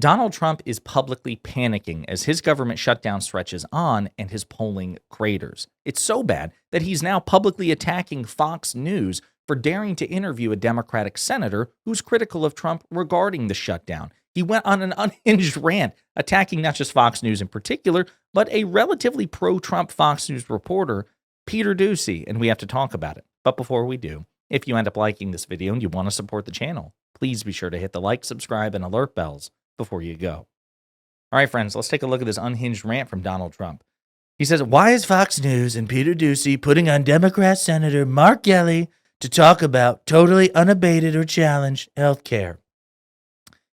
Donald Trump is publicly panicking as his government shutdown stretches on and his polling craters. It's so bad that he's now publicly attacking Fox News for daring to interview a Democratic senator who's critical of Trump regarding the shutdown. He went on an unhinged rant attacking not just Fox News in particular, but a relatively pro-Trump Fox News reporter, Peter Doocy, and we have to talk about it. But before we do, if you end up liking this video and you want to support the channel, please be sure to hit the like, subscribe, and alert bells before you go. All right, friends, let's take a look at this unhinged rant from Donald Trump. He says, why is Fox News and Peter Doocy putting on Democrat Senator Mark Kelly to talk about totally unabated or challenged health care?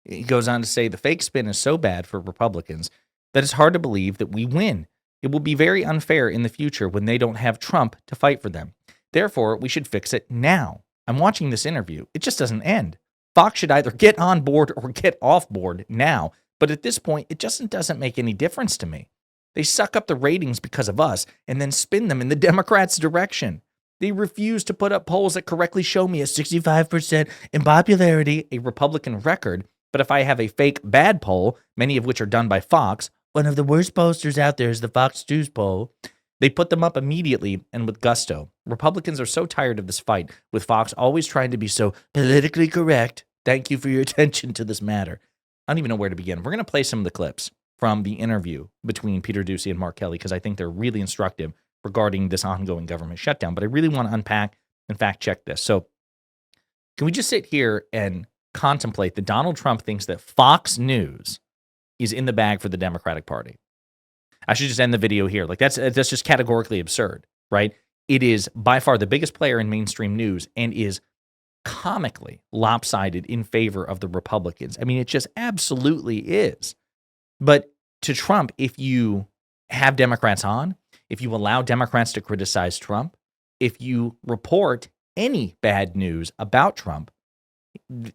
He goes on to say the fake spin is so bad for Republicans that it's hard to believe that we win. It will be very unfair in the future when they don't have Trump to fight for them. Therefore, we should fix it now. I'm watching this interview. It just doesn't end. Fox should either get on board or get off board now. But at this point, it just doesn't make any difference to me. They suck up the ratings because of us and then spin them in the Democrats' direction. They refuse to put up polls that correctly show me a 65% in popularity, a Republican record. But if I have a fake bad poll, many of which are done by Fox, one of the worst pollsters out there is the Fox News poll, they put them up immediately and with gusto. Republicans are so tired of this fight, with Fox always trying to be so politically correct. Thank you for your attention to this matter. I don't even know where to begin. We're going to play some of the clips from the interview between Peter Doocy and Mark Kelly because I think they're really instructive regarding this ongoing government shutdown. But I really want to unpack and fact check this. So can we just sit here and contemplate that Donald Trump thinks that Fox News is in the bag for the Democratic Party? I should just end the video here. Like that's just categorically absurd, right? It is by far the biggest player in mainstream news and is comically lopsided in favor of the Republicans. I mean, it just absolutely is. But to Trump, if you have Democrats on, if you allow Democrats to criticize Trump, if you report any bad news about Trump,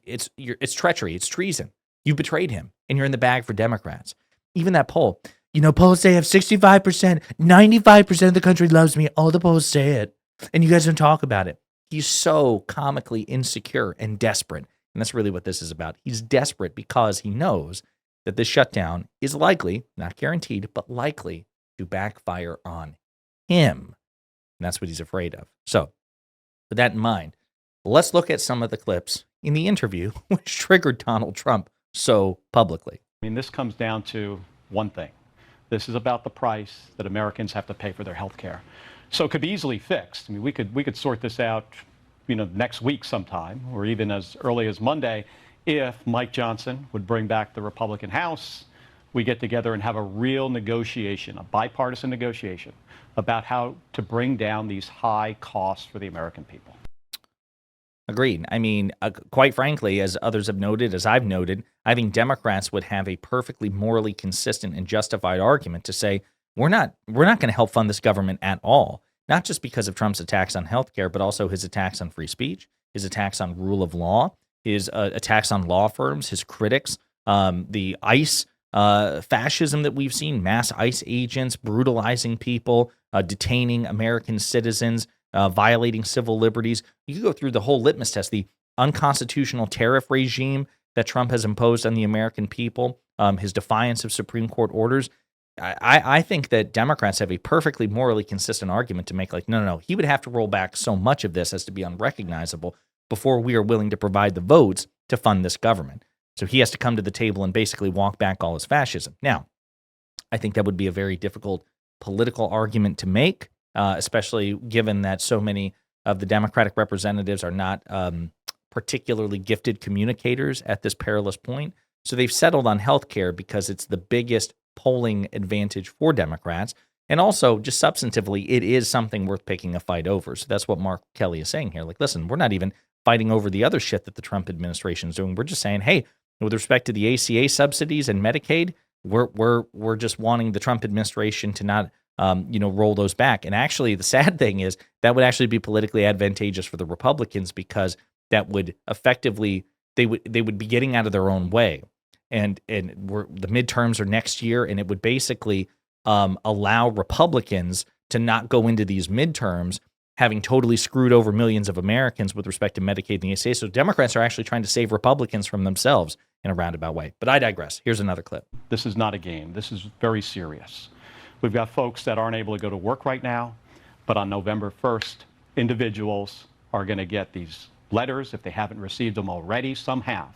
it's treachery, it's treason. You betrayed him, and you're in the bag for Democrats. Even that poll, polls say I have 65%, 95% of the country loves me. All the polls say it, and you guys don't talk about it. He's so comically insecure and desperate, and that's really what this is about. He's desperate because he knows that this shutdown is likely, not guaranteed, but likely to backfire on him, and that's what he's afraid of. So, with that in mind, let's look at some of the clips in the interview which triggered Donald Trump so publicly. I mean, this comes down to one thing. This is about the price that Americans have to pay for their health care. So it could be easily fixed. I mean, we could sort this out, next week sometime, or even as early as Monday, if Mike Johnson would bring back the Republican House. We get together and have a real negotiation, a bipartisan negotiation, about how to bring down these high costs for the American people. Agreed. I mean, quite frankly, as others have noted, as I've noted, I think Democrats would have a perfectly morally consistent and justified argument to say, we're not going to help fund this government at all, not just because of Trump's attacks on healthcare, but also his attacks on free speech, his attacks on rule of law, his attacks on law firms, his critics, the ICE fascism that we've seen, mass ICE agents brutalizing people, detaining American citizens, violating civil liberties. You could go through the whole litmus test, the unconstitutional tariff regime that Trump has imposed on the American people, his defiance of Supreme Court orders. I think that Democrats have a perfectly morally consistent argument to make, like, no, he would have to roll back so much of this as to be unrecognizable before we are willing to provide the votes to fund this government. So he has to come to the table and basically walk back all his fascism. Now, I think that would be a very difficult political argument to make, especially given that so many of the Democratic representatives are not particularly gifted communicators at this perilous point. So they've settled on health care because it's the biggest polling advantage for Democrats. And also, just substantively, it is something worth picking a fight over. So that's what Mark Kelly is saying here. Like, listen, we're not even fighting over the other shit that the Trump administration is doing. We're just saying, hey, with respect to the ACA subsidies and Medicaid, we're just wanting the Trump administration to not roll those back. And actually, the sad thing is that would actually be politically advantageous for the Republicans because that would effectively they would be getting out of their own way. And the midterms are next year, and it would basically allow Republicans to not go into these midterms having totally screwed over millions of Americans with respect to Medicaid and the ACA. So Democrats are actually trying to save Republicans from themselves in a roundabout way. But I digress. Here's another clip. This is not a game. This is very serious. We've got folks that aren't able to go to work right now, but on November 1st, individuals are going to get these letters if they haven't received them already. Some have.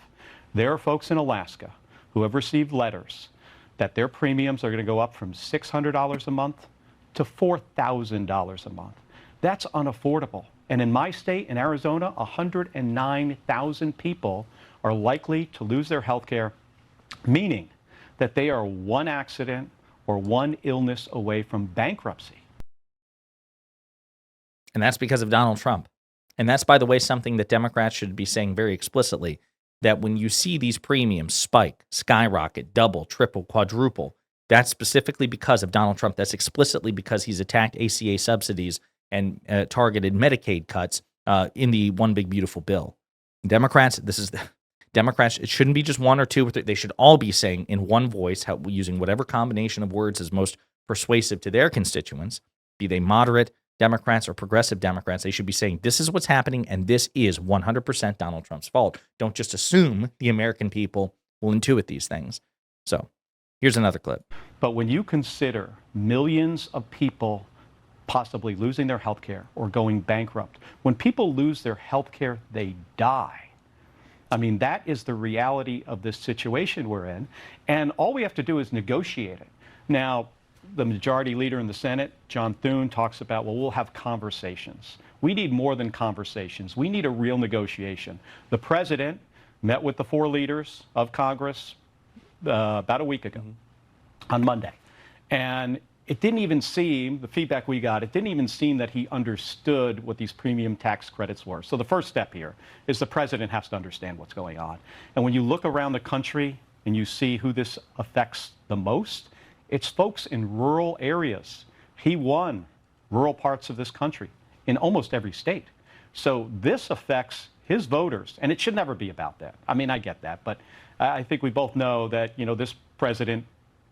There are folks in Alaska who have received letters that their premiums are going to go up from $600 a month to $4,000 a month. That's unaffordable. And in my state, in Arizona, 109,000 people are likely to lose their health care, meaning that they are one accident or one illness away from bankruptcy. And that's because of Donald Trump. And that's, by the way, something that Democrats should be saying very explicitly, that when you see these premiums spike, skyrocket, double, triple, quadruple, that's specifically because of Donald Trump. That's explicitly because he's attacked ACA subsidies and targeted Medicaid cuts in the One Big Beautiful Bill. Democrats, Democrats, it shouldn't be just one or two or three. They should all be saying in one voice, using whatever combination of words is most persuasive to their constituents, be they moderate Democrats or progressive Democrats. They should be saying this is what's happening and this is 100% Donald Trump's fault. Don't just assume the American people will intuit these things. So here's another clip. But when you consider millions of people possibly losing their health care or going bankrupt, when people lose their health care, they die. I mean, that is the reality of this situation we're in. And all we have to do is negotiate it. Now, the majority leader in the Senate, John Thune, talks about, well, we'll have conversations. We need more than conversations. We need a real negotiation. The president met with the 4 leaders of Congress about a week ago on Monday. And it didn't even seem, the feedback we got, it didn't even seem that he understood what these premium tax credits were. So the first step here is the president has to understand what's going on. And when you look around the country and you see who this affects the most, it's folks in rural areas. He won rural parts of this country in almost every state. So this affects his voters, and it should never be about that. I mean, I get that, but I think we both know that, this president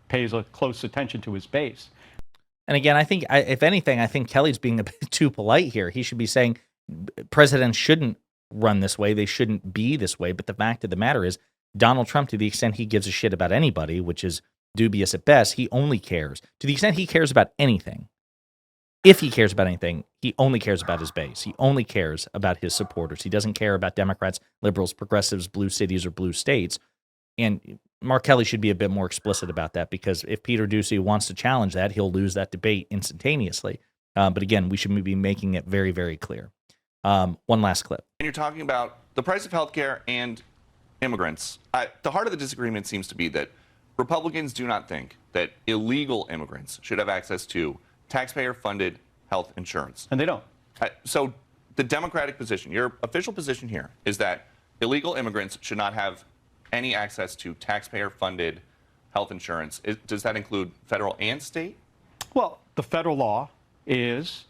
pays a close attention to his base. And again, I think, if anything, I think Kelly's being a bit too polite here. He should be saying presidents shouldn't run this way. They shouldn't be this way. But the fact of the matter is, Donald Trump, to the extent he gives a shit about anybody, which is dubious at best, he only cares. To the extent he cares about anything, if he cares about anything, he only cares about his base. He only cares about his supporters. He doesn't care about Democrats, liberals, progressives, blue cities, or blue states. And Mark Kelly should be a bit more explicit about that, because if Peter Doocy wants to challenge that, he'll lose that debate instantaneously. But again, we should be making it very, very clear. One last clip. And you're talking about the price of healthcare and immigrants. The heart of the disagreement seems to be that Republicans do not think that illegal immigrants should have access to taxpayer-funded health insurance. And they don't. So the Democratic position, your official position here, is that illegal immigrants should not have any access to taxpayer-funded health insurance. Does that include federal and state? Well, the federal law is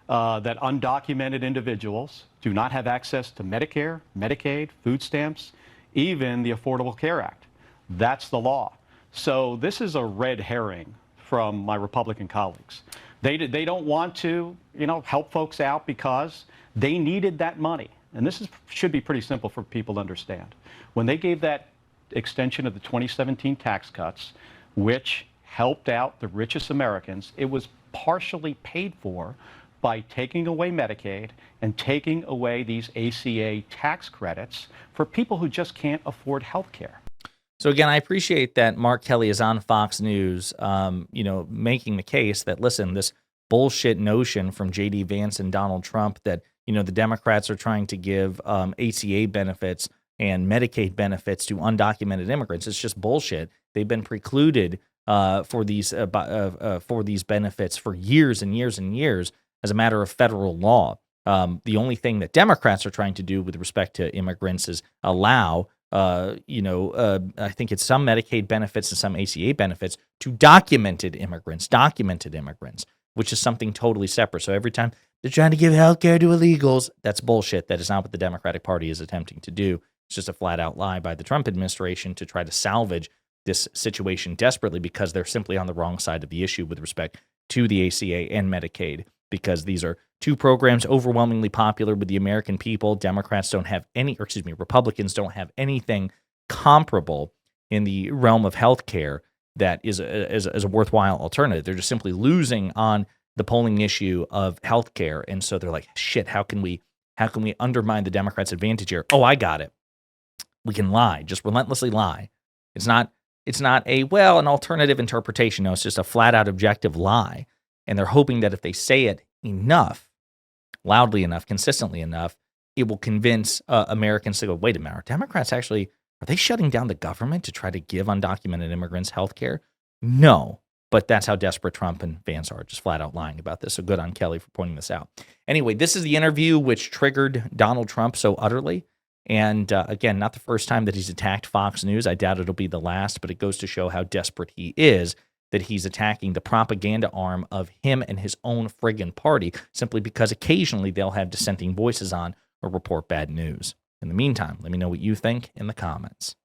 that undocumented individuals do not have access to Medicare, Medicaid, food stamps, even the Affordable Care Act. That's the law. So this is a red herring from my Republican colleagues. They don't want to, help folks out because they needed that money. And this should be pretty simple for people to understand. When they gave that extension of the 2017 tax cuts, which helped out the richest Americans, it was partially paid for by taking away Medicaid and taking away these ACA tax credits for people who just can't afford health care. So again, I appreciate that Mark Kelly is on Fox News, making the case that, listen, this bullshit notion from J.D. Vance and Donald Trump that, the Democrats are trying to give ACA benefits and Medicaid benefits to undocumented immigrants. It's just bullshit. They've been precluded for these benefits for years and years and years as a matter of federal law. The only thing that Democrats are trying to do with respect to immigrants is allow I think it's some Medicaid benefits and some ACA benefits to documented immigrants, which is something totally separate. So every time they're trying to give health care to illegals, that's bullshit. That is not what the Democratic Party is attempting to do. It's just a flat-out lie by the Trump administration to try to salvage this situation desperately because they're simply on the wrong side of the issue with respect to the ACA and Medicaid, because these are two programs overwhelmingly popular with the American people. Republicans don't have anything comparable in the realm of healthcare that is a worthwhile alternative. They're just simply losing on the polling issue of healthcare, and so they're like, shit, how can we undermine the Democrats' advantage here? Oh, I got it. We can lie, just relentlessly lie. It's not an alternative interpretation. No, it's just a flat out objective lie. And they're hoping that if they say it enough, loudly enough, consistently enough, it will convince Americans to go, wait a minute, are Democrats actually, are they shutting down the government to try to give undocumented immigrants health care? No, but that's how desperate Trump and Vance are, just flat out lying about this. So good on Kelly for pointing this out. Anyway, this is the interview which triggered Donald Trump so utterly. And again, not the first time that he's attacked Fox News. I doubt it'll be the last, but it goes to show how desperate he is that he's attacking the propaganda arm of him and his own friggin' party simply because occasionally they'll have dissenting voices on or report bad news. In the meantime, let me know what you think in the comments.